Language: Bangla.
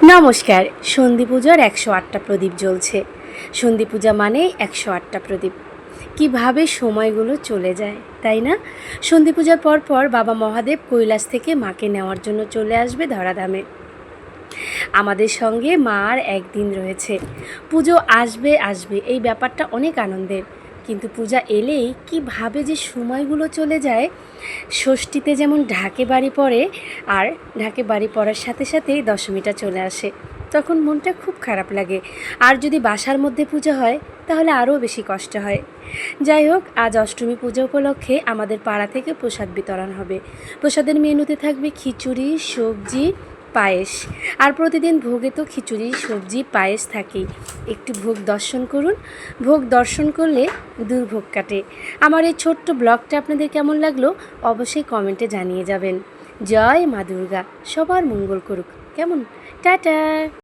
নমস্কার। সন্ধি পুজোর ১০৮টা প্রদীপ জ্বলছে। সন্ধি পূজা মানেই ১০৮টা প্রদীপ। কীভাবে সময়গুলো চলে যায়, তাই না? সন্ধি পূজার পর বাবা মহাদেব কৈলাস থেকে মাকে নেওয়ার জন্য চলে আসবে ধরাধামে। আমাদের সঙ্গে মার একদিন রয়েছে। পুজো আসবে এই ব্যাপারটা অনেক আনন্দের, কিন্তু পূজা এলেই কীভাবে যে সময়গুলো চলে যায়। ষষ্ঠীতে যেমন ঢাকে বাড়ি পড়ে, আর ঢাকে বাড়ি পড়ার সাথে সাথেই দশমীটা চলে আসে, তখন মনটা খুব খারাপ লাগে। আর যদি বাসার মধ্যে পূজা হয় তাহলে আরও বেশি কষ্ট হয়। যাই হোক, আজ অষ্টমী পূজা উপলক্ষে আমাদের পাড়া থেকে প্রসাদ বিতরণ হবে। প্রসাদের মেনুতে থাকবে খিচুড়ি, সবজি, পায়েস। আর প্রতিদিন ভোগে তো খিচুড়ি, সবজি, পায়েস থাকেই। একটু ভোগ দর্শন করুন। ভোগ দর্শন করলে দুর্ভোগ কাটে। আমার এই ছোট্ট ব্লগটা আপনাদের কেমন লাগলো অবশ্যই কমেন্টে জানিয়ে যাবেন। জয় মা দুর্গা সবার মঙ্গল করুক। কেমন? টাটা।